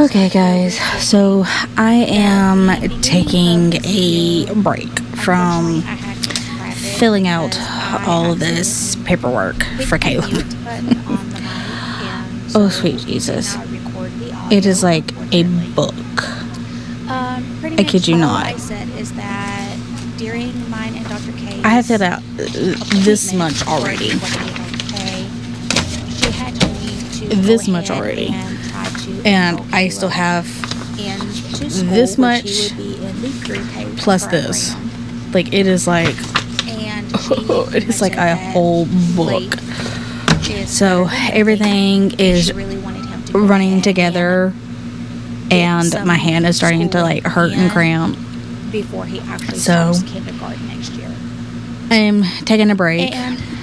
Okay, guys, so I am taking a break from filling out all of this paperwork for Caleb. Oh, sweet Jesus. It is like a book. I kid you not. I have filled out this much already. This much already. And I still have this much plus this. Like, it is like, it is like a whole book. So everything is running together, and my hand is starting to like hurt and cramp. So I'm taking a break.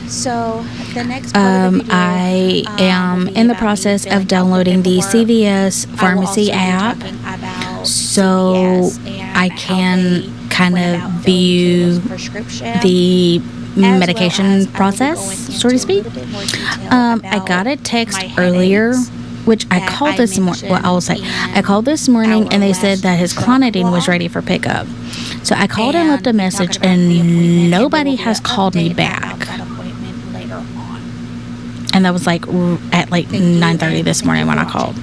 So the next part of the video, I am in the process of downloading the CVS Pharmacy app, so I can kind of view the medication process, so to speak. I got a text earlier, which I called this morning. Well, I will say, I called this morning, and they said that his Clonidine was ready for pickup. So I called and left a message, and nobody has called me back. And that was like at like 9:30 this morning when I called.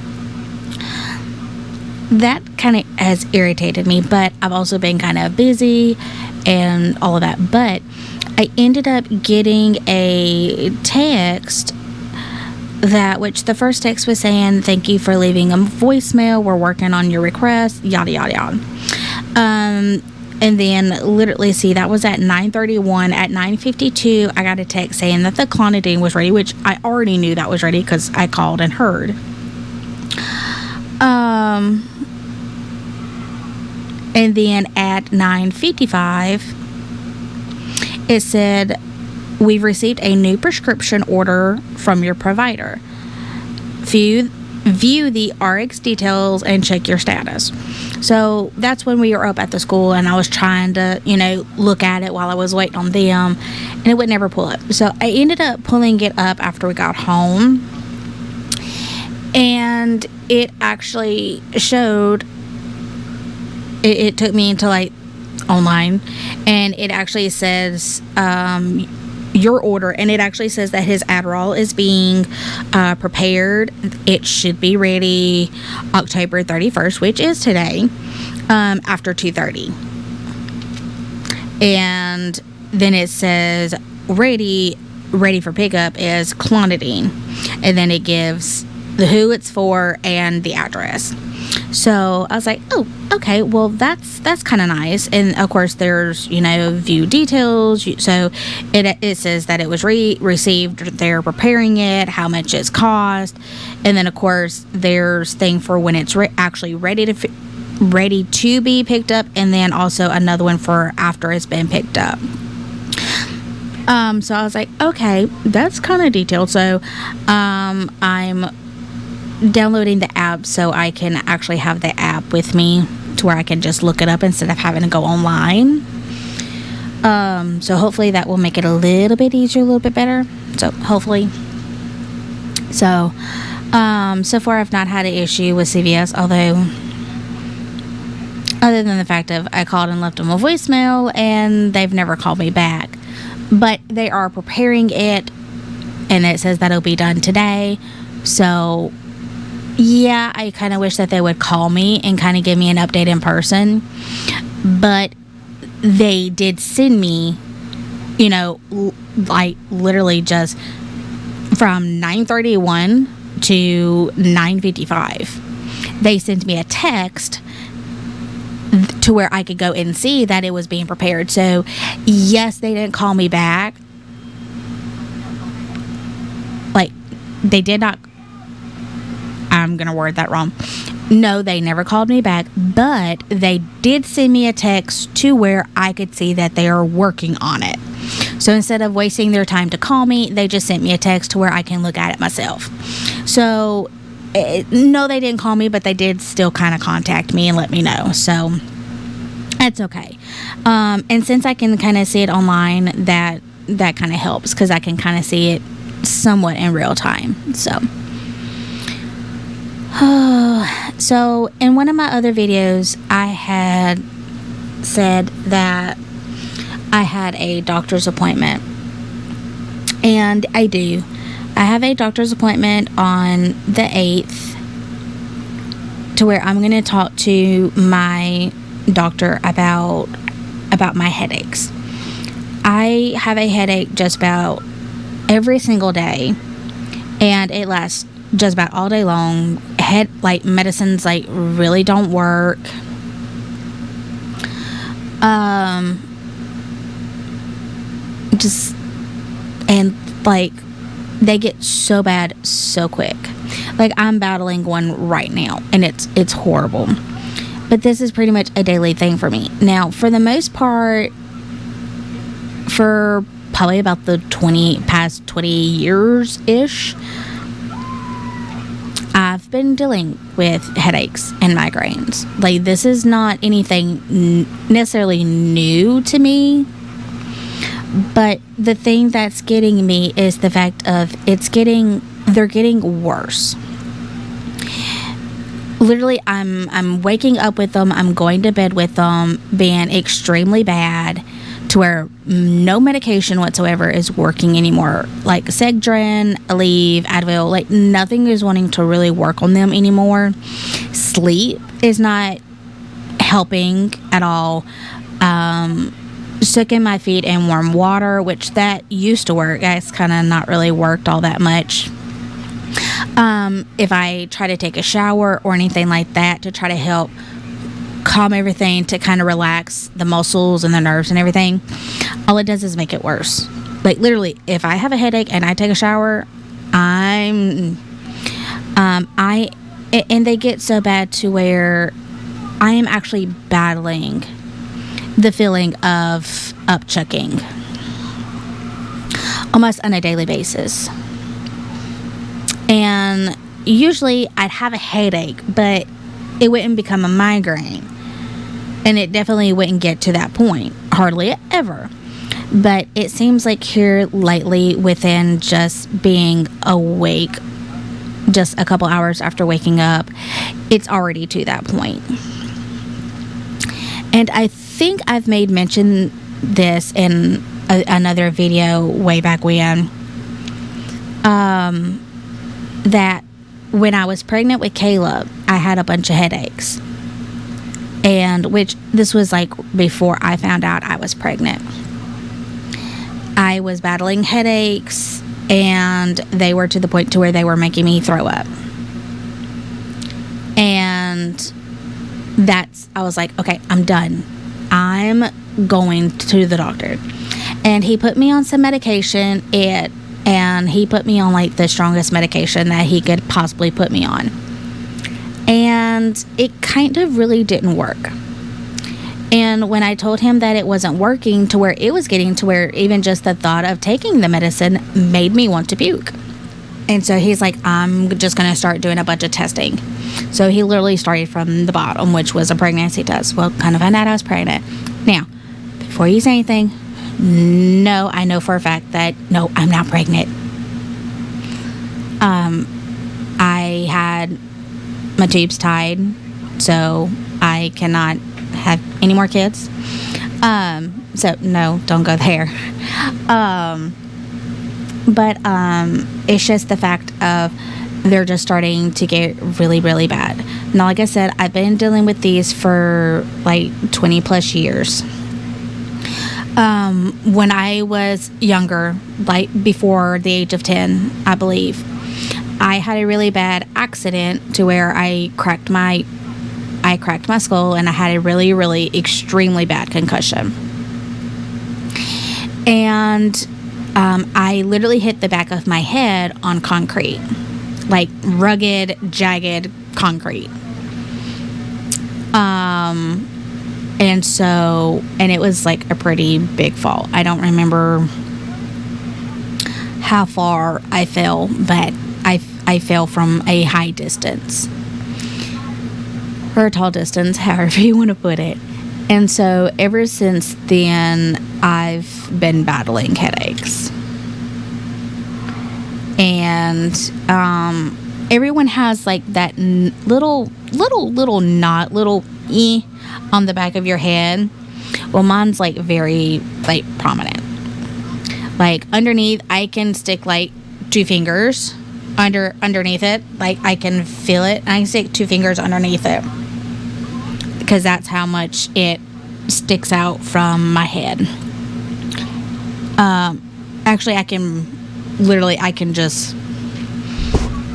That kind of has irritated me, but I've also been kind of busy and all of that. But I ended up getting a text which the first text was saying, "Thank you for leaving a voicemail. We're working on your request," yada, yada, yada. And then literally, see, that was at 9:31. At 9:52, I got a text saying that the Clonidine was ready, which I already knew that was ready because I called and heard. And then at 9:55, it said, "We've received a new prescription order from your provider. View the RX details and check your status." So that's when we were up at the school, and I was trying to, look at it while I was waiting on them, and it would never pull up. So I ended up pulling it up after we got home, and it actually showed, it took me into like online, and it actually says, your order, and it actually says that his Adderall is being prepared. It should be ready October 31st, which is today, after 2:30. And then it says ready for pickup is Clonidine, and then it gives the who it's for and the address. So I was like, oh, okay, well, that's kind of nice. And of course, there's, view details. So it says that it was received, they're preparing it, how much it's cost. And then, of course, there's thing for when it's actually ready to be picked up. And then also another one for after it's been picked up. So I was like, okay, that's kind of detailed. So I'm downloading the app so I can actually have the app with me to where I can just look it up instead of having to go online. So hopefully that will make it a little bit easier, a little bit better. So hopefully. So far I've not had an issue with CVS, although other than the fact of I called and left them a voicemail and they've never called me back. But they are preparing it, and it says that'll be done today. So yeah, I kind of wish that they would call me and kind of give me an update in person. But they did send me, like literally just from 9:31 to 9:55. They sent me a text to where I could go and see that it was being prepared. So yes, they didn't call me back. Like, they did not, I'm going to word that wrong. No, they never called me back, but they did send me a text to where I could see that they are working on it. So instead of wasting their time to call me, they just sent me a text to where I can look at it myself. So, no, they didn't call me, but they did still kind of contact me and let me know. So, that's okay. And since I can kind of see it online, that kind of helps because I can kind of see it somewhat in real time. So, So in one of my other videos, I had said that I had a doctor's appointment. And I do. I have a doctor's appointment on the 8th to where I'm going to talk to my doctor about my headaches. I have a headache just about every single day, and it lasts just about all day long. Medicines really don't work. They get so bad so quick. I'm battling one right now, and it's horrible. But this is pretty much a daily thing for me. Now, for the most part, for probably about the past 20 years-ish, I've been dealing with headaches and migraines. This is not anything necessarily new to me. But the thing that's getting me is the fact of they're getting worse. Literally, I'm waking up with them. I'm going to bed with them being extremely bad to where no medication whatsoever is working anymore. Excedrin, Aleve, Advil, nothing is wanting to really work on them anymore. Sleep is not helping at all. Soaking my feet in warm water, which that used to work. It's kind of not really worked all that much. If I try to take a shower or anything like that to try to help calm everything, to kind of relax the muscles and the nerves and everything, all it does is make it worse. Literally, if I have a headache and I take a shower, and they get so bad to where I am actually battling the feeling of upchucking almost on a daily basis. And usually I'd have a headache, but it wouldn't become a migraine. And it definitely wouldn't get to that point. Hardly ever. But it seems like here lately, within just being awake, just a couple hours after waking up, it's already to that point. And I think I've made mention this in another video way back when, that when I was pregnant with Caleb, I had a bunch of headaches, and which this was before I found out I was pregnant. I was battling headaches, and they were to the point to where they were making me throw up. And I was like, okay, I'm done. I'm going to the doctor. And he put me on some medication, and he put me on the strongest medication that he could possibly put me on. And it kind of really didn't work. And when I told him that it wasn't working, to where it was getting to where even just the thought of taking the medicine made me want to puke. And so he's like, I'm just going to start doing a bunch of testing. So he literally started from the bottom, which was a pregnancy test. Well, kind of found out I was pregnant. Now, before you say anything, no, I know for a fact that, no, I'm not pregnant. I had my tubes tied, so I cannot have any more kids. So no, don't go there. But it's just the fact of they're just starting to get really, really bad. Now, like I said, I've been dealing with these for 20 plus years. When I was younger, before the age of 10, I believe, I had a really bad accident to where I cracked my skull, and I had a really, really extremely bad concussion. And I literally hit the back of my head on concrete, rugged, jagged concrete. And it was a pretty big fall. I don't remember how far I fell, but I fell from a high distance, or a tall distance, however you want to put it. And so ever since then, I've been battling headaches. And everyone has that little little knot, little on the back of your head. Well, mine's like very like prominent. Like underneath, I can stick like 2 fingers underneath it. Like I can feel it. I can stick 2 fingers underneath it because that's how much it sticks out from my head. Actually, I can just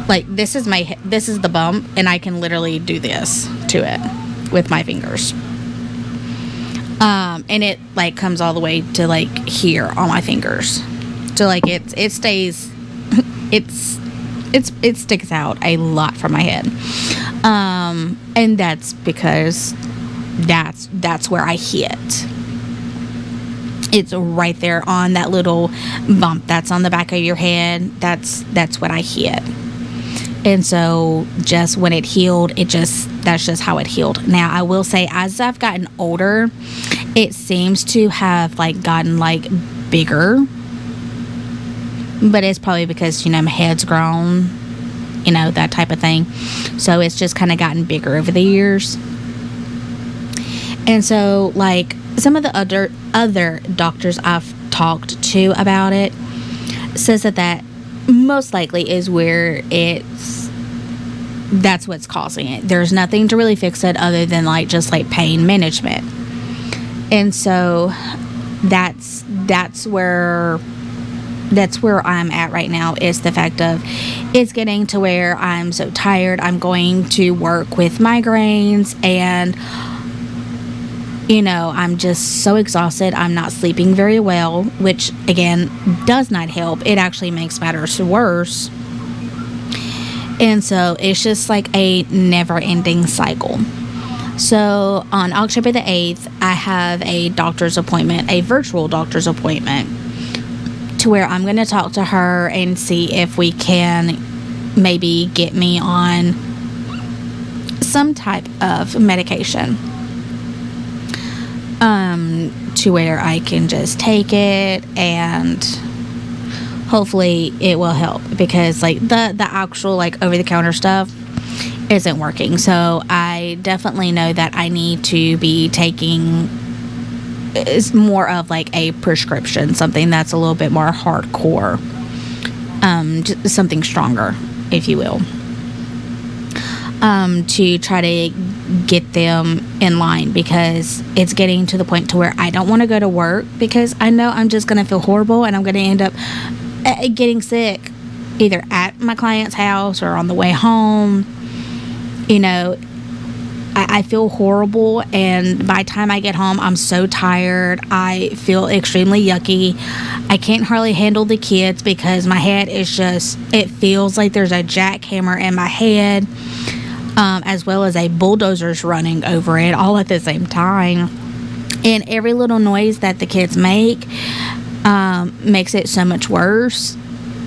like this is the bump, and I can literally do this to it with my fingers. And it like comes all the way to like here on my fingers. So like it stays, it sticks out a lot from my head. And that's because that's where I hit. It's right there on that little bump that's on the back of your head. That's what I hit. And so just when it healed, that's just how it healed. Now, I will say, as I've gotten older, it seems to have like gotten like bigger. But it's probably because, my head's grown, that type of thing. So it's just kind of gotten bigger over the years. And so like some of the other doctors I've talked to about it says that most likely is where that's what's causing it. There's nothing to really fix it other than like just like pain management. And so that's where I'm at right now, is the fact of it's getting to where I'm so tired. I'm going to work with migraines, and I'm just so exhausted. I'm not sleeping very well, which again does not help. It actually makes matters worse. And so it's just like a never-ending cycle. So on October the 8th, I have a doctor's appointment, a virtual doctor's appointment, to where I'm going to talk to her and see if we can maybe get me on some type of medication. To where I can just take it and hopefully it will help, because like the actual like over-the-counter stuff isn't working. So I definitely know that I need to be taking is more of like a prescription, something that's a little bit more hardcore, just something stronger, if you will, to try to get them in line, because it's getting to the point to where I don't want to go to work, because I know I'm just going to feel horrible and I'm going to end up getting sick either at my client's house or on the way home. I feel horrible, and by the time I get home, I'm so tired. I feel extremely yucky. I can't hardly handle the kids because my head is just, it feels like there's a jackhammer in my head, as well as a bulldozer's running over it all at the same time. And every little noise that the kids make makes it so much worse.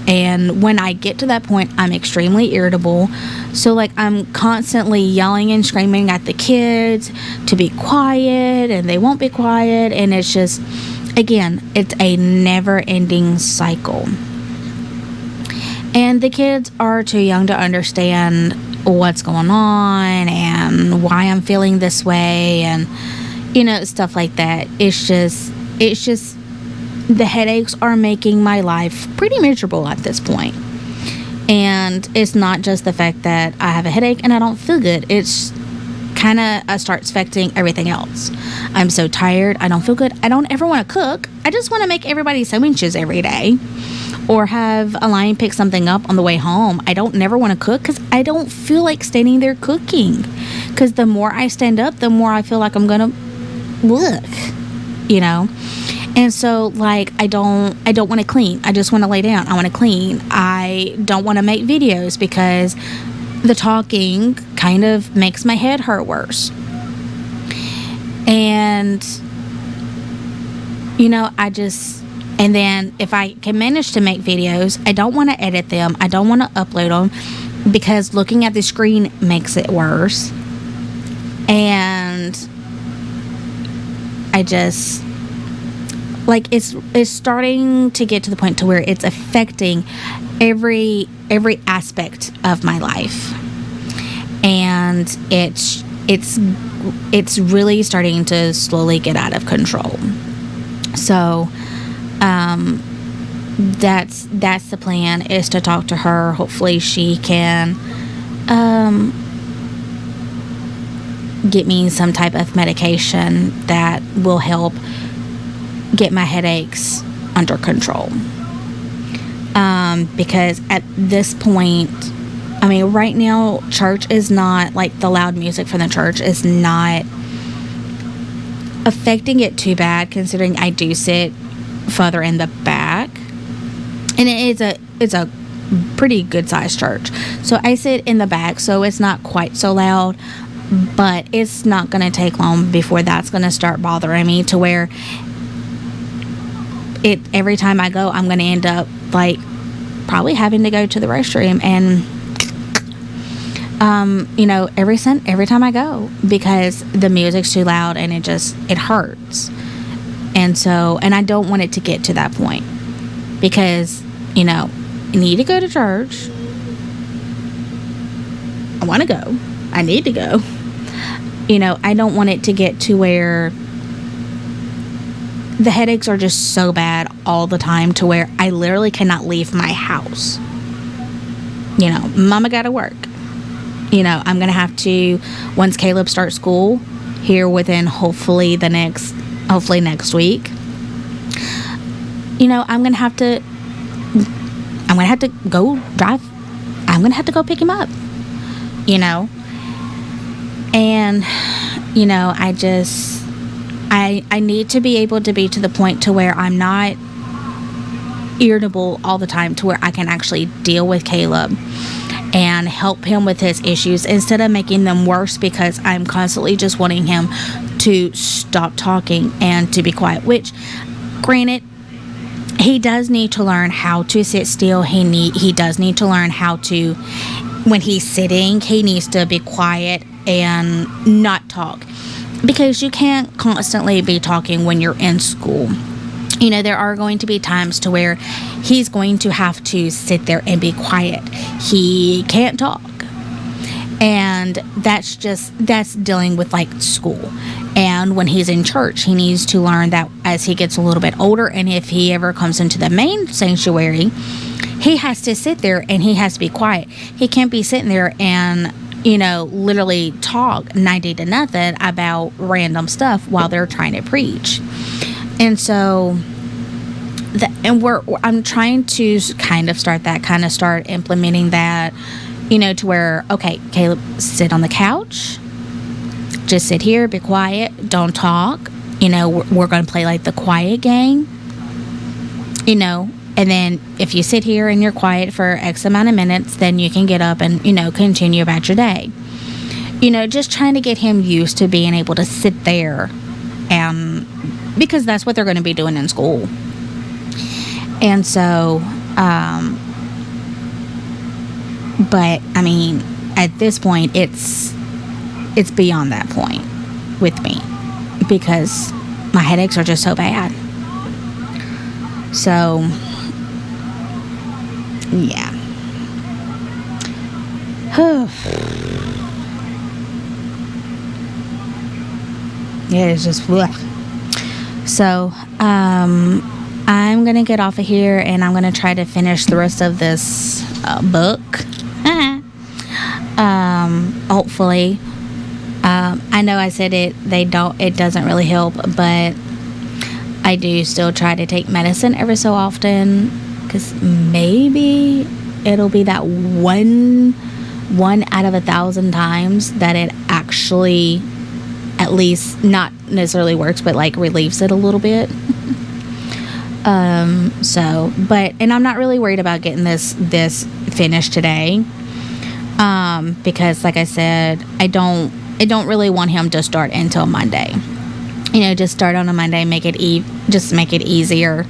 And when I get to that point, I'm extremely irritable. So, like, I'm constantly yelling and screaming at the kids to be quiet, and they won't be quiet. And it's just, again, it's a never-ending cycle. And the kids are too young to understand what's going on and why I'm feeling this way and, stuff like that. It's just the headaches are making my life pretty miserable at this point. And it's not just the fact that I have a headache and I don't feel good. It's kind of starts affecting everything else. I'm so tired. I don't feel good. I don't ever want to cook. I just want to make everybody sandwiches every day, or have a lion pick something up on the way home. I don't never want to cook because I don't feel like standing there cooking. Because the more I stand up, the more I feel like I'm going to look, And so, like, I don't want to clean. I just want to lay down. I want to clean. I don't want to make videos because the talking kind of makes my head hurt worse. And, and then if I can manage to make videos, I don't want to edit them. I don't want to upload them because looking at the screen makes it worse. And I just, like, it's starting to get to the point to where it's affecting every aspect of my life. and it's really starting to slowly get out of control. So that's the plan, is to talk to her. Hopefully she can get me some type of medication that will help get my headaches under control. Because at this point, I mean, right now, church is not, like, the loud music from the church is not affecting it too bad, considering I do sit further in the back. And it's a pretty good sized church. So I sit in the back, so it's not quite so loud, but it's not going to take long before that's going to start bothering me, to where every time I go, I'm going to end up, like, probably having to go to the restroom, and every time I go, because the music's too loud and it hurts. And I don't want it to get to that point, because I need to go to church. I want to go. I need to go. I don't want it to get to where the headaches are just so bad all the time, to where I literally cannot leave my house. Mama gotta work. I'm going to have to, once Caleb starts school here within hopefully next week, I'm going to have to go drive. I'm going to have to go pick him up, and, I need to be able to be to the point to where I'm not irritable all the time, to where I can actually deal with Caleb and help him with his issues, instead of making them worse, because I'm constantly just wanting him to stop talking and to be quiet, which, granted, he does need to learn how to sit still. He does need to learn how to, when he's sitting, he needs to be quiet and not talk, because you can't constantly be talking when you're in school. There are going to be times to where he's going to have to sit there and be quiet. He can't talk. And that's dealing with, like, school. And when he's in church, he needs to learn that as he gets a little bit older, and if he ever comes into the main sanctuary, he has to sit there and he has to be quiet. He can't be sitting there and, literally talk 90 to nothing about random stuff while they're trying to preach. And so, I'm trying to kind of start implementing that, to where, okay, Caleb, sit on the couch, just sit here, be quiet, don't talk. We're going to play, like, the quiet game, and then if you sit here and you're quiet for X amount of minutes, then you can get up and, continue about your day. Just trying to get him used to being able to sit there, and because that's what they're going to be doing in school. And so, but I mean, at this point, it's beyond that point with me, because my headaches are just so bad. So, yeah. Yeah, it's just blech. So, I'm going to get off of here, and I'm going to try to finish the rest of this book. Hopefully. I know I said it doesn't really help, but I do still try to take medicine every so often, because maybe it'll be that one out of 1,000 times that it actually, at least, not necessarily works, but, like, relieves it a little bit. And I'm not really worried about getting this finished today, because, like I said, I don't really want him to start until Monday. Just start on a Monday, make it easier.